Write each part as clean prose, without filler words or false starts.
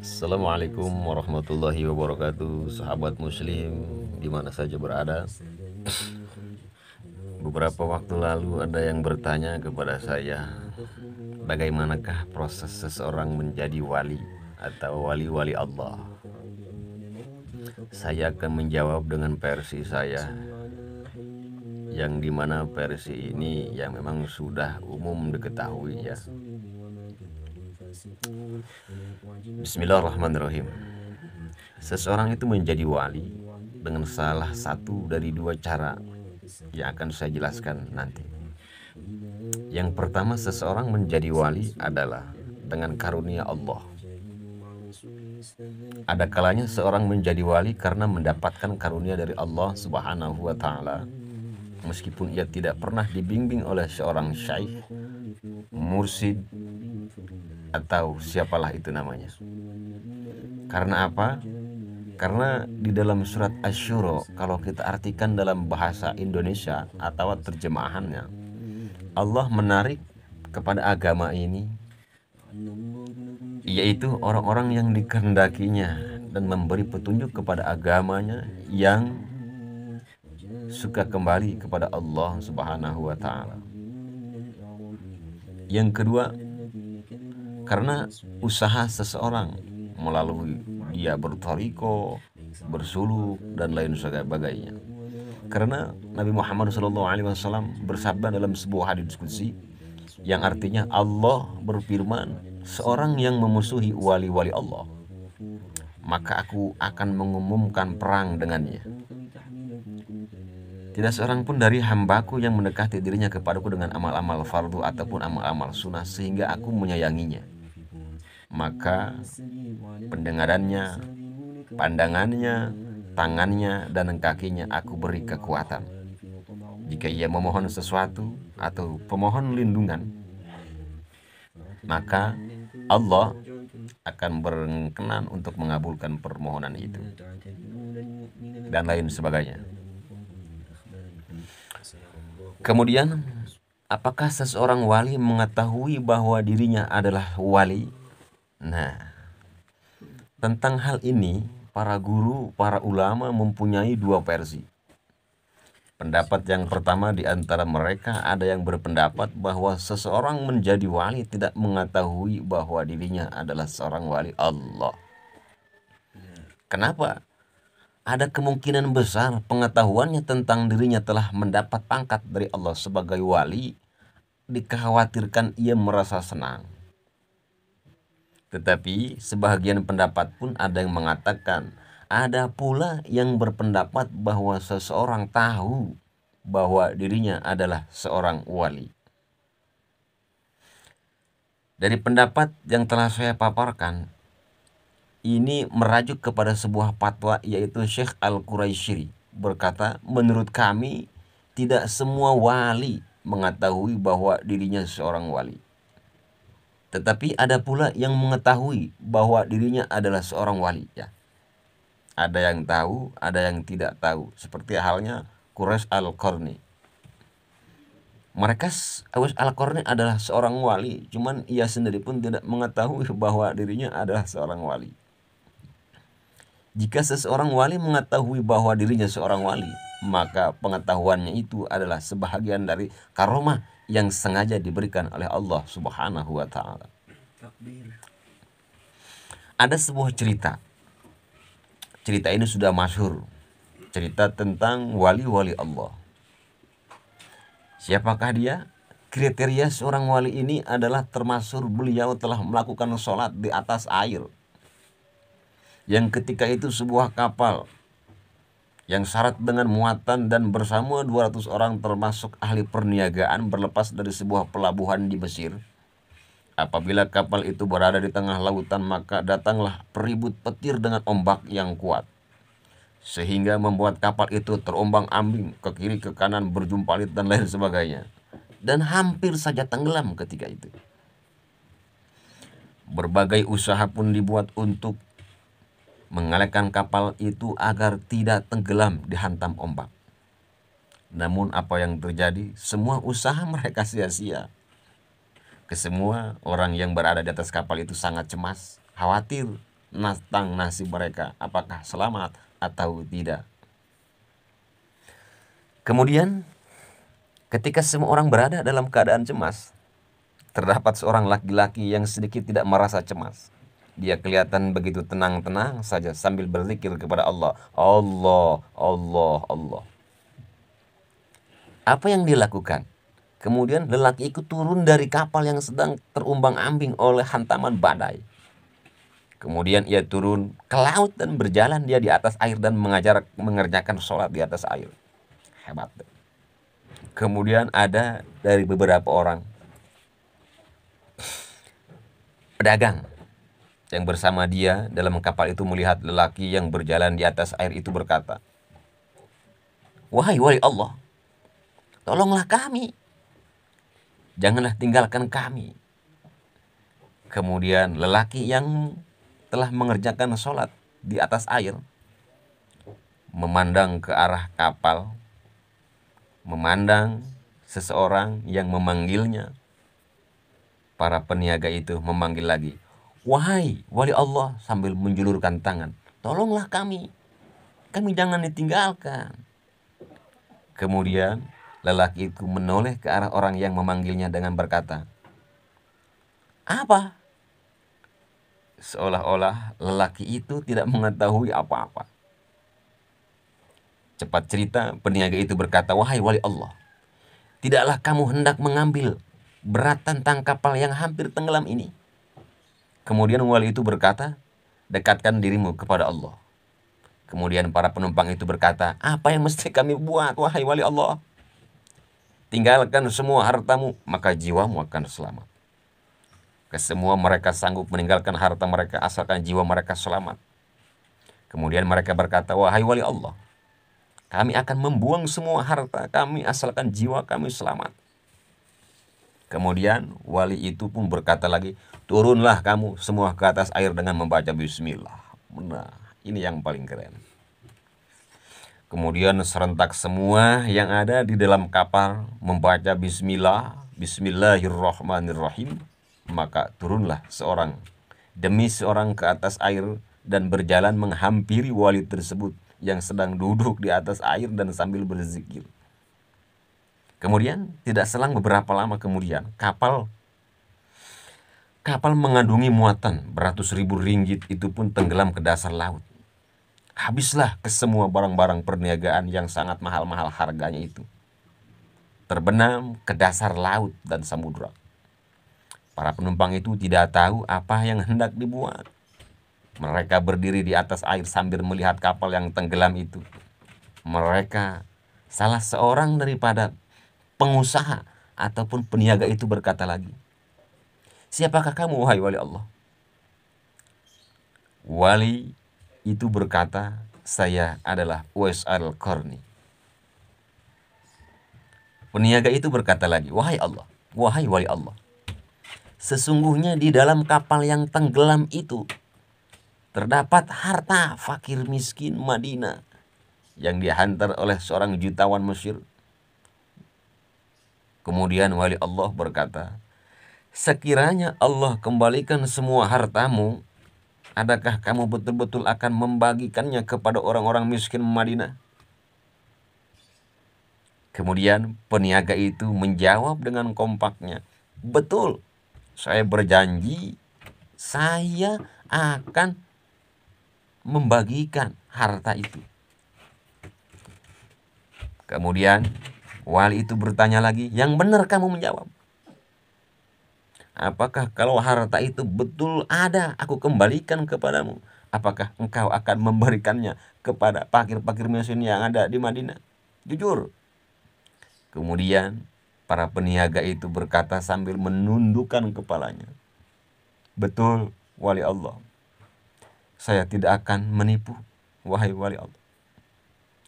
Assalamualaikum warahmatullahi wabarakatuh, sahabat muslim di mana saja berada. Beberapa waktu lalu ada yang bertanya kepada saya, bagaimanakah proses seseorang menjadi wali atau wali-wali Allah. Saya akan menjawab dengan versi saya, yang dimana versi ini yang memang sudah umum diketahui ya. Bismillahirrahmanirrahim. Seseorang itu menjadi wali dengan salah satu dari dua cara yang akan saya jelaskan nanti. Yang pertama, seseorang menjadi wali adalah dengan karunia Allah. Ada kalanya seorang menjadi wali karena mendapatkan karunia dari Allah Subhanahu wa Ta'ala, meskipun ia tidak pernah dibimbing oleh seorang syaikh, mursyid, atau siapalah itu namanya. Karena apa? Karena di dalam surat Asy-Syura, kalau kita artikan dalam bahasa Indonesia atau terjemahannya, Allah menarik kepada agama ini, yaitu orang-orang yang dikehendakinya dan memberi petunjuk kepada agamanya yang suka kembali kepada Allah Subhanahu wa Ta'ala. Yang kedua, karena usaha seseorang melalui dia bertoriko, bersuluk, dan lain sebagainya. Karena Nabi Muhammad SAW bersabda dalam sebuah hadis qudsi yang artinya Allah berfirman, seorang yang memusuhi wali-wali Allah, maka aku akan mengumumkan perang dengannya. Tidak seorang pun dari hambaku yang mendekati dirinya kepadaku dengan amal-amal fardu ataupun amal-amal sunnah sehingga aku menyayanginya, maka pendengarannya, pandangannya, tangannya, dan kakinya aku beri kekuatan. Jika ia memohon sesuatu atau pemohon lindungan, maka Allah akan berkenan untuk mengabulkan permohonan itu, dan lain sebagainya. Kemudian, apakah seseorang wali mengetahui bahwa dirinya adalah wali? Nah, tentang hal ini, para guru, para ulama mempunyai dua versi. Pendapat yang pertama di antara mereka ada yang berpendapat bahwa seseorang menjadi wali tidak mengetahui bahwa dirinya adalah seorang wali Allah. Kenapa? Ada kemungkinan besar pengetahuannya tentang dirinya telah mendapat pangkat dari Allah sebagai wali, dikhawatirkan ia merasa senang. Tetapi sebahagian pendapat pun ada yang mengatakan, ada pula yang berpendapat bahwa seseorang tahu bahwa dirinya adalah seorang wali. Dari pendapat yang telah saya paparkan, ini merajuk kepada sebuah fatwa, yaitu Syekh Al-Quraisy berkata, menurut kami tidak semua wali mengetahui bahwa dirinya seorang wali. Tetapi ada pula yang mengetahui bahwa dirinya adalah seorang wali ya. Ada yang tahu, ada yang tidak tahu. Seperti halnya Quraish Al-Qarni. Mereka Uwais Al-Qarni adalah seorang wali, cuman ia sendiri pun tidak mengetahui bahwa dirinya adalah seorang wali. Jika seseorang wali mengetahui bahwa dirinya seorang wali, maka pengetahuannya itu adalah sebahagian dari karomah yang sengaja diberikan oleh Allah Subhanahu wa Ta'ala. Ada sebuah cerita. Cerita ini sudah masyhur. Cerita tentang wali-wali Allah. Siapakah dia? Kriteria seorang wali ini adalah termasuk beliau telah melakukan sholat di atas air, yang ketika itu sebuah kapal yang syarat dengan muatan dan bersama 200 orang termasuk ahli perniagaan berlepas dari sebuah pelabuhan di Mesir. Apabila kapal itu berada di tengah lautan, maka datanglah peribut petir dengan ombak yang kuat, sehingga membuat kapal itu terombang-ambing ke kiri ke kanan, berjumpalit dan lain sebagainya, dan hampir saja tenggelam ketika itu. Berbagai usaha pun dibuat untuk mengalihkan kapal itu agar tidak tenggelam dihantam ombak. Namun apa yang terjadi? Semua usaha mereka sia-sia. Kesemua orang yang berada di atas kapal itu sangat cemas, khawatir tentang nasib mereka, apakah selamat atau tidak. Kemudian ketika semua orang berada dalam keadaan cemas, terdapat seorang laki-laki yang sedikit tidak merasa cemas. Dia kelihatan begitu tenang-tenang saja sambil berzikir kepada Allah. Allah, Allah, Allah. Apa yang dilakukan? Kemudian lelaki itu turun dari kapal yang sedang terumbang-ambing oleh hantaman badai. Kemudian ia turun ke laut dan berjalan dia di atas air dan mengerjakan sholat di atas air. Hebat. Kemudian ada dari beberapa orang pedagang yang bersama dia dalam kapal itu melihat lelaki yang berjalan di atas air itu berkata, "Wahai wali Allah, tolonglah kami. Janganlah tinggalkan kami." Kemudian lelaki yang telah mengerjakan sholat di atas air memandang ke arah kapal, memandang seseorang yang memanggilnya. Para peniaga itu memanggil lagi, "Wahai wali Allah," sambil menjulurkan tangan, "tolonglah kami jangan ditinggalkan." Kemudian lelaki itu menoleh ke arah orang yang memanggilnya dengan berkata, "Apa?" Seolah-olah lelaki itu tidak mengetahui apa-apa. Cepat cerita, peniaga itu berkata, "Wahai wali Allah, tidaklah kamu hendak mengambil berat tentang kapal yang hampir tenggelam ini?" Kemudian wali itu berkata, "Dekatkan dirimu kepada Allah." Kemudian para penumpang itu berkata, "Apa yang mesti kami buat, wahai wali Allah?" "Tinggalkan semua hartamu, maka jiwamu akan selamat." Kesemua mereka sanggup meninggalkan harta mereka asalkan jiwa mereka selamat. Kemudian mereka berkata, "Wahai wali Allah, kami akan membuang semua harta kami asalkan jiwa kami selamat." Kemudian wali itu pun berkata lagi, "Turunlah kamu semua ke atas air dengan membaca bismillah." Nah, ini yang paling keren. Kemudian serentak semua yang ada di dalam kapal membaca bismillah, bismillahirrahmanirrahim. Maka turunlah seorang demi seorang ke atas air dan berjalan menghampiri wali tersebut yang sedang duduk di atas air dan sambil berzikir. Kemudian tidak selang beberapa lama kemudian kapal mengandungi muatan beratus ribu ringgit itu pun tenggelam ke dasar laut. Habislah ke semua barang-barang perniagaan yang sangat mahal-mahal harganya itu, terbenam ke dasar laut dan samudra. Para penumpang itu tidak tahu apa yang hendak dibuat. Mereka berdiri di atas air sambil melihat kapal yang tenggelam itu. Mereka, salah seorang daripada pengusaha ataupun peniaga itu berkata lagi, "Siapakah kamu, wahai wali Allah?" Wali itu berkata, "Saya adalah Uwais al-Qarni." Peniaga itu berkata lagi, "Wahai Allah, wahai wali Allah, sesungguhnya di dalam kapal yang tenggelam itu terdapat harta fakir miskin Madinah yang dihantar oleh seorang jutawan Mesir." Kemudian wali Allah berkata, "Sekiranya Allah kembalikan semua hartamu, adakah kamu betul-betul akan membagikannya kepada orang-orang miskin Madinah?" Kemudian peniaga itu menjawab dengan kompaknya, "Betul, saya berjanji saya akan membagikan harta itu." Kemudian wali itu bertanya lagi, "Yang benar kamu menjawab. Apakah kalau harta itu betul ada, aku kembalikan kepadamu? Apakah engkau akan memberikannya kepada fakir-fakir miskin yang ada di Madinah? Jujur." Kemudian para peniaga itu berkata sambil menundukkan kepalanya, "Betul, wali Allah. Saya tidak akan menipu, wahai wali Allah.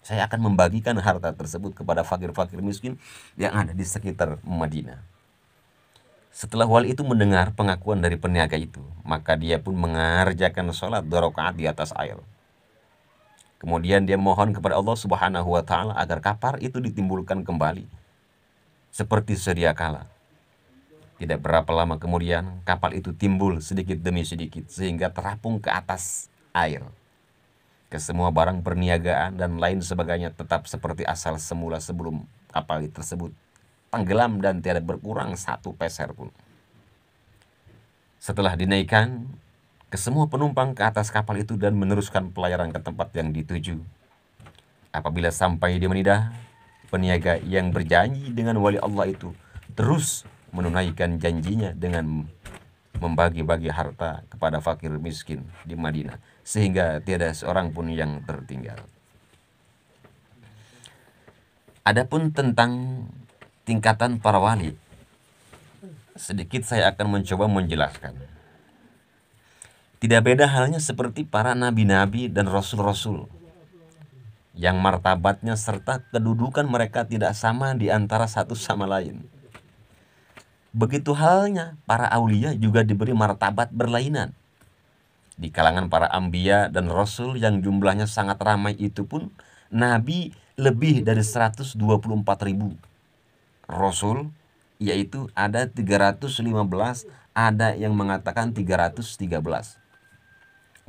Saya akan membagikan harta tersebut kepada fakir-fakir miskin yang ada di sekitar Madinah." Setelah wali itu mendengar pengakuan dari peniaga itu, maka dia pun mengerjakan sholat 2 rakaat di atas air. Kemudian dia mohon kepada Allah Subhanahu wa Ta'ala agar kapal itu ditimbulkan kembali seperti sedia kala. Tidak berapa lama kemudian kapal itu timbul sedikit demi sedikit sehingga terapung ke atas air. Kesemua barang perniagaan dan lain sebagainya tetap seperti asal semula sebelum kapal tersebut tenggelam dan tidak berkurang satu peser pun. Setelah dinaikkan, kesemua penumpang ke atas kapal itu dan meneruskan pelayaran ke tempat yang dituju. Apabila sampai di Manidah, peniaga yang berjanji dengan wali Allah itu terus menunaikan janjinya dengan membagi-bagi harta kepada fakir miskin di Madinah, sehingga tiada seorang pun yang tertinggal. Adapun tentang tingkatan para wali, sedikit saya akan mencoba menjelaskan. Tidak beda halnya seperti para nabi-nabi dan rasul-rasul, yang martabatnya serta kedudukan mereka tidak sama di antara satu sama lain. Begitu halnya para aulia juga diberi martabat berlainan. Di kalangan para anbiya dan rasul yang jumlahnya sangat ramai itu pun, nabi lebih dari 124.000. Rasul yaitu ada 315, ada yang mengatakan 313.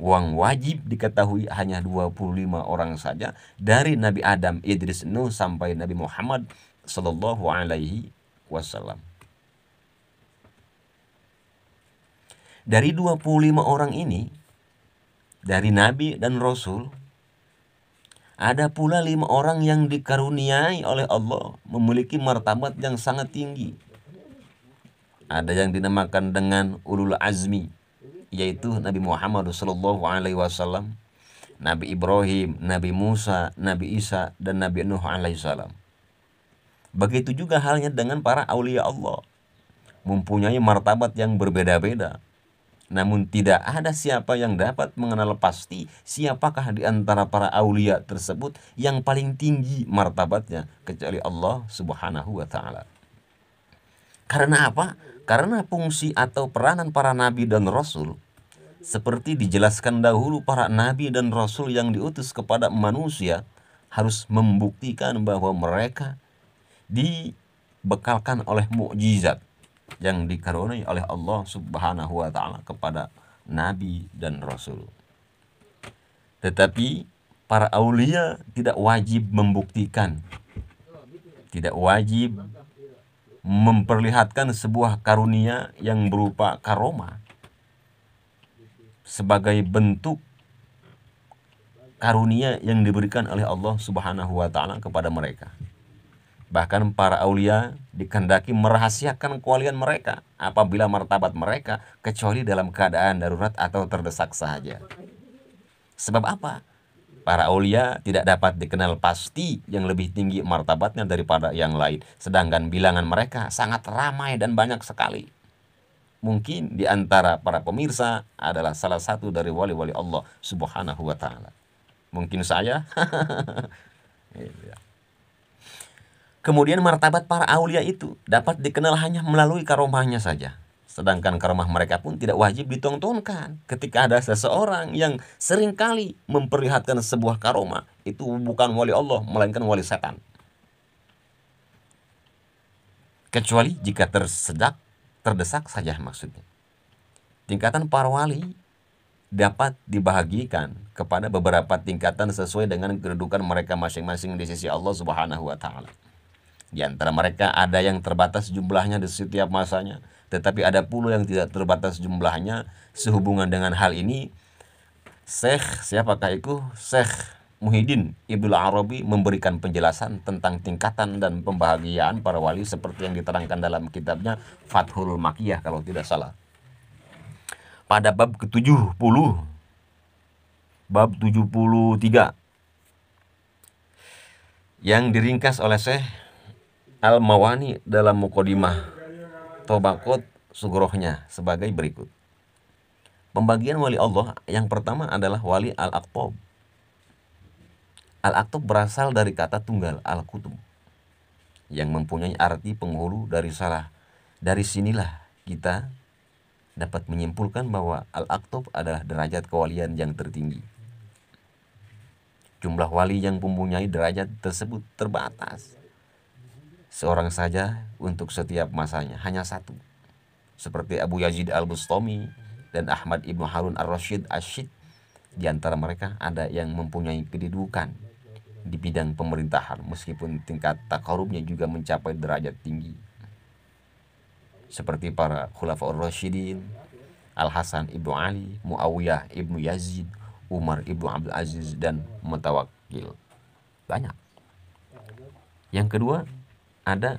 Uang wajib diketahui hanya 25 orang saja, dari Nabi Adam, Idris, Nuh sampai Nabi Muhammad sallallahu alaihi wasallam. Dari 25 orang ini, dari Nabi dan Rasul, ada pula 5 orang yang dikaruniai oleh Allah memiliki martabat yang sangat tinggi. Ada yang dinamakan dengan ulul azmi, yaitu Nabi Muhammad SAW, Nabi Ibrahim, Nabi Musa, Nabi Isa, dan Nabi Nuh alaihissalam. Begitu juga halnya dengan para aulia Allah, mempunyai martabat yang berbeda-beda. Namun tidak ada siapa yang dapat mengenal pasti siapakah di antara para aulia tersebut yang paling tinggi martabatnya kecuali Allah Subhanahu wa ta'ala. Karena apa? Karena fungsi atau peranan para nabi dan rasul, seperti dijelaskan dahulu, para nabi dan rasul yang diutus kepada manusia harus membuktikan bahwa mereka dibekalkan oleh mukjizat yang dikaruniai oleh Allah Subhanahu wa ta'ala kepada nabi dan rasul. Tetapi para aulia tidak wajib membuktikan, tidak wajib memperlihatkan sebuah karunia yang berupa karomah sebagai bentuk karunia yang diberikan oleh Allah Subhanahu wa ta'ala kepada mereka. Bahkan para aulia dikehendaki merahasiakan kewalian mereka apabila martabat mereka kecuali dalam keadaan darurat atau terdesak saja. Sebab apa? Para aulia tidak dapat dikenal pasti yang lebih tinggi martabatnya daripada yang lain, sedangkan bilangan mereka sangat ramai dan banyak sekali. Mungkin di antara para pemirsa adalah salah satu dari wali-wali Allah Subhanahu wa ta'ala. Mungkin saya. Kemudian martabat para aulia itu dapat dikenal hanya melalui karomahnya saja. Sedangkan karomah mereka pun tidak wajib ditontonkan. Ketika ada seseorang yang seringkali memperlihatkan sebuah karomah, itu bukan wali Allah, melainkan wali setan. Kecuali jika terdesak saja maksudnya. Tingkatan para wali dapat dibahagikan kepada beberapa tingkatan sesuai dengan kedudukan mereka masing-masing di sisi Allah Subhanahu wa ta'ala. Di antara mereka ada yang terbatas jumlahnya di setiap masanya, tetapi ada pula yang tidak terbatas jumlahnya. Sehubungan dengan hal ini, siapakah itu? Syekh Muhyiddin Ibnu Arabi memberikan penjelasan tentang tingkatan dan pembahagiaan para wali seperti yang diterangkan dalam kitabnya Fathul Makkiyah kalau tidak salah. Pada bab ke-70, bab 73, yang diringkas oleh Syekh Al-Mawani dalam Muqaddimah Tobaqot Sughrohnya sebagai berikut. Pembagian wali Allah yang pertama adalah wali Al-Aqtab. Al-Aqtab berasal dari kata tunggal Al-Qutub, yang mempunyai arti penghulu dari salah. Dari sinilah kita dapat menyimpulkan bahwa Al-Aqtab adalah derajat kewalian yang tertinggi. Jumlah wali yang mempunyai derajat tersebut terbatas. Seorang saja untuk setiap masanya, hanya satu. seperti Abu Yazid Al-Bustami dan Ahmad Ibnu Harun Ar-Rasyid Asyid. Di antara mereka ada yang mempunyai kedudukan di bidang pemerintahan meskipun tingkat takarubnya juga mencapai derajat tinggi, seperti para Khulafaur Rasyidin, Al-Hasan Ibnu Ali, Muawiyah Ibnu Yazid, Umar Ibnu Abdul Aziz, dan Mutawakkil. Banyak. Yang kedua ada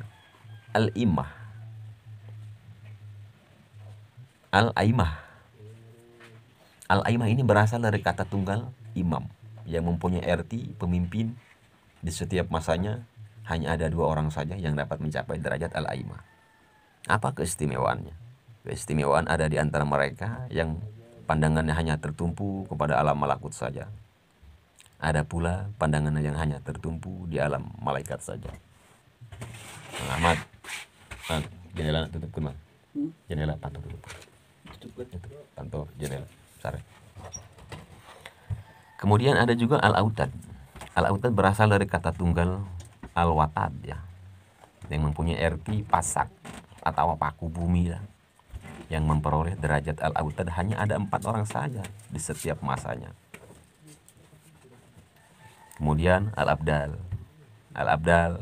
Al-Imah. Al-Aimah. Al-Aimah ini berasal dari kata tunggal imam, yang mempunyai arti pemimpin. Di setiap masanya hanya ada 2 orang saja yang dapat mencapai derajat Al-Aimah. Apa keistimewaannya? Keistimewaan ada di antara mereka yang pandangannya hanya tertumpu kepada alam malakut saja. Ada pula pandangannya yang hanya tertumpu di alam malaikat saja. Ahmad, jendela tutup kan? Jendela pantau tutup. Pantau jendela. Sare. Kemudian ada juga Al-Autad. Al-Autad berasal dari kata tunggal Al-Watad, ya, yang mempunyai arti pasak atau paku bumi, ya. Yang memperoleh derajat Al-Autad hanya ada 4 orang saja di setiap masanya. Kemudian Al-Abdal. Al-Abdal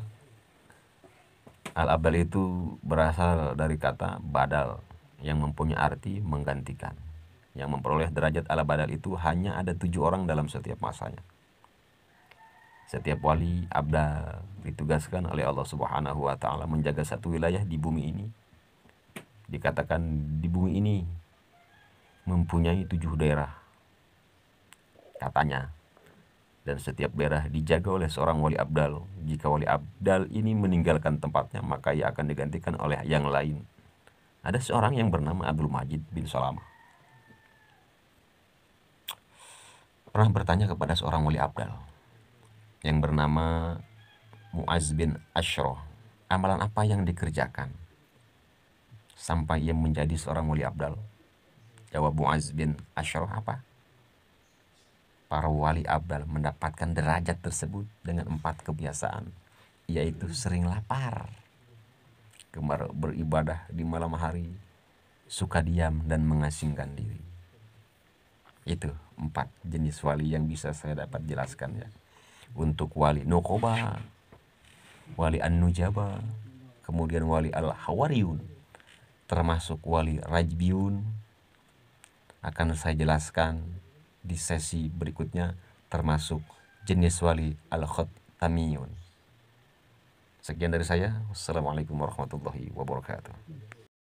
itu berasal dari kata badal yang mempunyai arti menggantikan. Yang memperoleh derajat Al-Badal itu hanya ada 7 orang dalam setiap masanya. Setiap wali abdal ditugaskan oleh Allah Subhanahu wa taala menjaga satu wilayah di bumi ini. Dikatakan di bumi ini mempunyai 7 daerah katanya, dan setiap daerah dijaga oleh seorang wali abdal. Jika wali abdal ini meninggalkan tempatnya, maka ia akan digantikan oleh yang lain. Ada seorang yang bernama Abdul Majid bin Salamah pernah bertanya kepada seorang wali abdal yang bernama Mu'az bin Ashroh, amalan apa yang dikerjakan sampai ia menjadi seorang wali abdal? Jawab Mu'az bin Ashroh, apa? Para wali abdal mendapatkan derajat tersebut dengan 4 kebiasaan, yaitu sering lapar, gemar beribadah di malam hari, suka diam, dan mengasingkan diri. Itu 4 jenis wali yang bisa saya dapat jelaskan, ya. Untuk wali Nuqobah, wali An-Nujaba, kemudian wali Al-Hawariyun, termasuk wali Rajbiyun, akan saya jelaskan di sesi berikutnya, termasuk jenis wali Al-Khattamiyun. Sekian dari saya. Wassalamualaikum warahmatullahi wabarakatuh.